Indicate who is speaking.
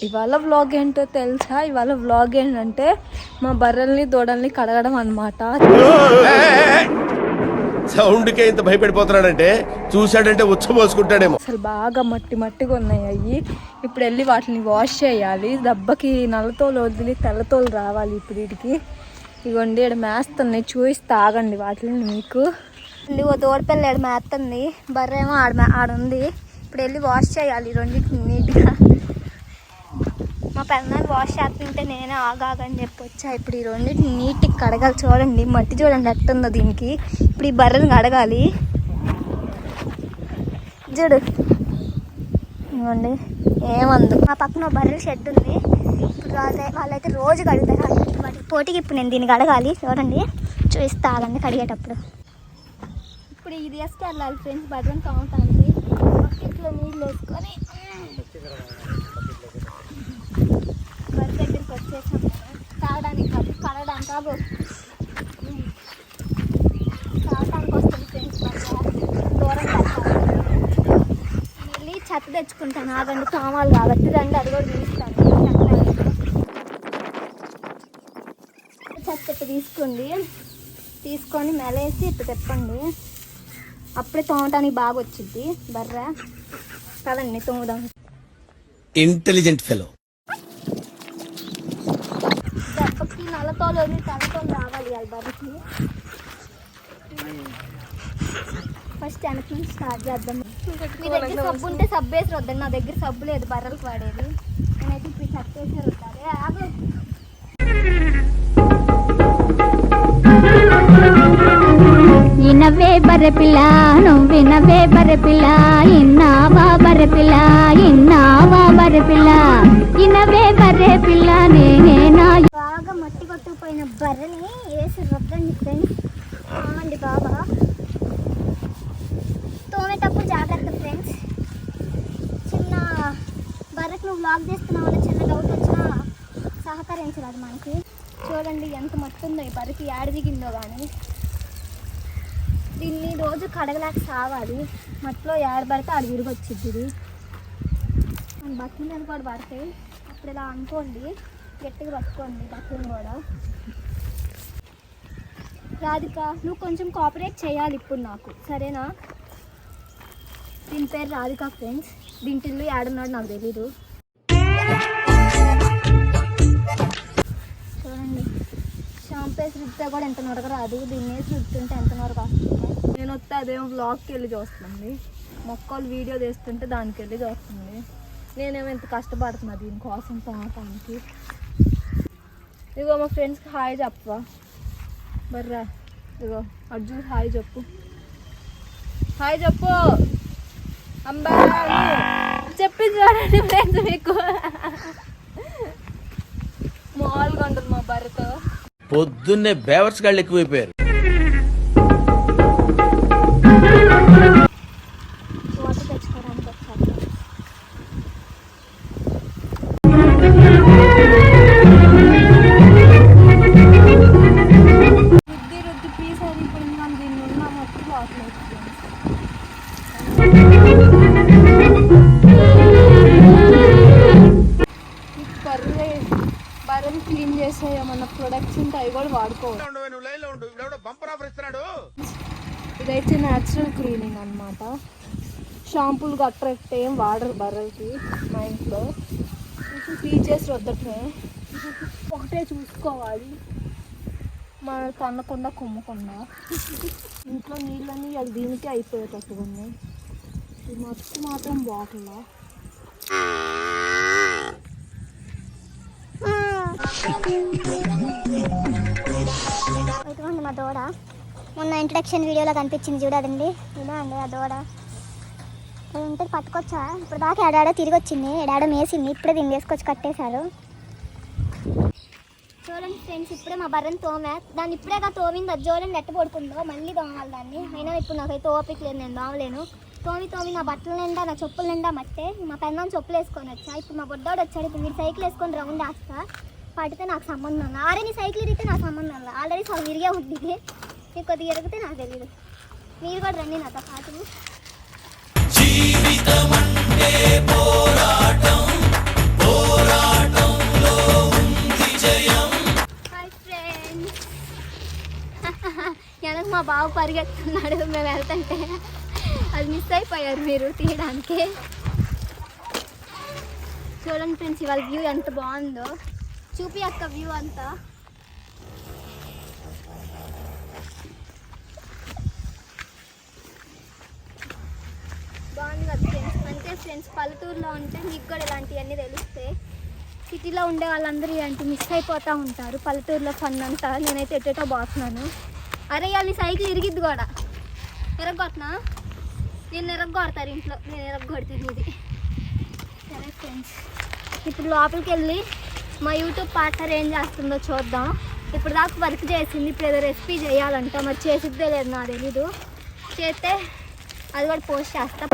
Speaker 1: ఇవాళ వ్లాగ్ ఏంటో తెలుసా? ఇవాళ వ్లాగ్ ఏంటంటే మా బర్రెల్ని దూడల్ని కడగడం అన్నమాట.
Speaker 2: సౌండ్కే ఇంత భయపడిపోతున్నాడంటే చూశాడంటే ఉచ్చబోసుకుంటాడేమో.
Speaker 1: అసలు బాగా మట్టిగా ఉన్నాయి అవి. ఇప్పుడు వెళ్ళి వాటిని వాష్ చేయాలి. దెబ్బకి నల్లతోలు వదిలి తెల్లతోలు రావాలి. ఇప్పుడు వీటికి ఇగోండి ఇక్కడ మేస్తున్నాయి, చూపిస్తా ఆగండి వాటిని మీకు. ఓ తోడపిల్ల ఇక్కడ మేస్తుంది, బర్రేమో ఆడుంది. ఇప్పుడు వెళ్ళి వాష్ చేయాలి రెండింటిని నీట్గా. మా పెద్దనాన్ని వాష్ చేస్తుంటే నేనే ఆగాగని చెప్పి వచ్చా. ఇప్పుడు ఈ రెండింటిని నీట్గా కడగాలి. చూడండి మట్టి చూడండి ఎట్టుందో దీనికి. ఇప్పుడు ఈ బర్రెని కడగాలి. చూడు ఇవ్వండి ఏమందు. మా పక్కన బర్రెల షెడ్ ఉంది. ఇప్పుడు వాళ్ళైతే రోజు కడుగుతారు వాటి పోటీకి. ఇప్పుడు నేను దీన్ని కడగాలి. చూడండి చూపిస్తా ఆగండి కడిగేటప్పుడు. ఇప్పుడు ఇది వేసుకెళ్ళాలి ఫ్రెండ్స్ బర్రెని కావటానికి. బకెట్లో నీళ్ళు వేసుకొని బర్రె దగ్గరికి వచ్చేసాం. తాగడానికి కాదు కడగడానికి కాదు, తాగడానికి వస్తుంది ఫ్రెండ్స్. దూరం మళ్ళీ చెత్త తెచ్చుకుంటాను ఆగండి, కావాలి కాబట్టి రండి అది కూడా తీస్తాను. చెత్త తీసుకొని మెలేసి ఇప్పుడు తెప్పండి. అప్పుడే తోమటానికి బాగా వచ్చింది బర్రె. కదండి తోముదాం.
Speaker 2: Intelligent fellow.
Speaker 1: దెబ్బకి నల్లతోలు తెల్లతోలు రావాలి అది బర్రెకి. ఫస్ట్ వెనక నుంచి స్టార్ట్ చేద్దాం. మీ దగ్గర సబ్బు ఉంటే సబ్బు వేసి వద్దండి. నా దగ్గర సబ్బు లేదు బర్రెలకు వాడేది. నేనైతే ఇప్పుడు చెత్త వేసి వద్దాలి. ఆగు.
Speaker 3: ఇనవే బర్రెపిల్ల నువ్వినవే బర్రెపిల్ల, ఇన్నావా బర్రెపిల్ల ఇన్నావా బర్రెపిల్ల, ఇనవే బర్రెపిల్ల నేనేనా.
Speaker 1: బాగా మట్టి కొట్టుకుపోయిన బర్రెని వేసి రుద్దండి ఫ్రెండ్స్. అండి బాగా తోమేటప్పుడు జాగ్రత్త ఫ్రెండ్స్. చిన్న బర్రెకి నువ్వు వ్లాగ్ చేస్తున్నావు అనే చిన్న డౌట్ వచ్చినా సహకరించరాదు మనకి. చూడండి ఎంత మట్టి ఉందో ఈ బర్రెకి, ఏడ దిగిందో కానీ. దీన్ని రోజు కడగలేక సావాలి. మట్లో ఏడ పడితే ఆడ విరిగి వచ్చింది. ఇది బట్టల మీద కూడా పడతాయి. అప్పుడు ఇలా అనుకోండి, గట్టిగా పట్టుకోండి బట్టలను కూడా. రాధిక నువ్వు కొంచెం కోఆపరేట్ చేయాలి ఇప్పుడు నాకు, సరేనా? దీని పేరు రాధిక ఫ్రెండ్స్. దీని ఇల్లు ఏడున్నాడు నాకు తెలీదు. చూడండి షాంపూ వేసి రుద్దితే కూడా ఎంత నొరగ రాదు. దీన్ని వేసి రుద్దుతుంటే ఎంత నొరగ వస్తుంది. నేను వస్తే అదేమో వ్లాగ్కి వెళ్ళి చూస్తుంది. మొక్కలు వీడియో తీస్తుంటే దానికి వెళ్ళి చూస్తుంది. నేనేమో ఎంత కష్టపడుతున్నా దీనికోసం తోమటానికి. ఇగో మా ఫ్రెండ్స్కి హాయ్ చెప్పవా బర్రా? ఇగో అర్జున్ హాయ్ చెప్పు. హాయ్ చెప్పు అంబా చెప్పింది చూడండి ఫ్రెండ్స్ మీకు. మామూలుగా ఉంటుంది మా బర్రెతో.
Speaker 2: పొద్దున్నే బేవర్స్ గాళ్ళు ఎక్కువైపోయారు.
Speaker 1: వాటర్ తెచ్చుకోవడానికి వచ్చారు. రుద్ది పీస్ అది ఇప్పుడు దీన్ని ఉన్న మొత్తం వాటర్ బర్రెని క్లీన్ చేసే ఏమన్నా ప్రొడక్ట్స్ ఉంటే అవి కూడా వాడుకోవచ్చు. ఇదైతే న్యాచురల్ క్లీనింగ్ అన్నమాట. షాంపూలు గట్రెక్ట్ ఏం వాడరు బర్రెలకి మా ఇంట్లో. పీచేసి రుద్దటమే. ఒకటే చూసుకోవాలి మన తన్నకుండా కొమ్మకుండా. ఇంట్లో నీళ్ళని అది దీనికి అయిపోయేటట్టుగా ఉన్నాయి. ఈ మత్తు మాత్రం బాటిల్లో. ఇదిగోండి మా దూడ. మొన్న ఇంట్రడక్షన్ వీడియోలో కనిపించింది చూడండి. ఇలా అండి ఆ దూడ. ఉంటే పట్టుకొచ్చా. ఇప్పుడు దాకా ఏడాడో తిరిగి వచ్చింది, ఏడాడో మేసింది. ఇప్పుడే దీన్ని వేసుకొచ్చి కట్టేశారు. చూడండి ఫ్రెండ్స్ ఇప్పుడే మా బర్రెని తోమే. దాన్ని ఇప్పుడేగా తోమింది. అది చూడండి ఎట్ట పడుకుందో. మళ్ళీ తోమాలి దాన్ని. అయినా ఇప్పుడు నాకైతే ఓపిక లేదు, నేను తోమలేను. తోమి నా బట్టల నిండా నా చెప్పుల నిండా మట్టే. మా పెన్నాన్ని చెప్పులు వేసుకొని వచ్చా. ఇప్పుడు మా బొడ్డోడు వచ్చాడు. ఇప్పుడు మీరు సైకిల్ వేసుకొని రౌండ్ వేస్తా. పడితే నాకు సంబంధం. ఆల్రెడీ సైకిల్ ఇరిగితే నాకు సంబంధం లేదు. ఆల్రెడీ సగం విరిగే ఉంటుంది. మీకు కొద్దిగా ఇరిగితే నాకు తెలియదు. మీరు కూడా రండి నాతో పాటు. జీవితం అంటే పోరాటం.
Speaker 3: మా బావ పరిగెత్తున్నాడు మేము వెళ్తుంటే, అది మిస్ అయిపోయారు మీరు తీయడానికి. చూడండి ఫ్రెండ్స్ ఇవాళ వ్యూ ఎంత బాగుందో, చూపి అక్క వ్యూ అంతా. బాగుంది కదా ఫ్రెండ్స్. అంటే ఫ్రెండ్స్ పల్లెటూరులో ఉంటే మీకు కూడా ఇలాంటివన్నీ తెలుస్తాయి. సిటీలో ఉండే వాళ్ళందరూ ఇలాంటి మిస్ అయిపోతూ ఉంటారు. పల్లెటూరులో ఫన్ అంతా. నేనైతే ఎట్టేటో పోతున్నాను. అరే వాళ్ళు సైకిల్ ఇరిగిద్ది కూడా. ఎరగొట్టినా నేను ఎరగొడతారు ఇంట్లో, నేను ఎరగొడతాను ఇది. సరే ఫ్రెండ్స్ ఇప్పుడు లోపలికి వెళ్ళి మా యూట్యూబ్ పార్ట్నర్ ఏం చేస్తుందో చూద్దాం. ఇప్పుడు దాకా వర్క్ చేసింది, ఇప్పుడు ఏదో రెసిపీ చేయాలంట. మరి చేసిద్దే లేదు నాకు తెలీదు. చేస్తే అది కూడా పోస్ట్ చేస్తా.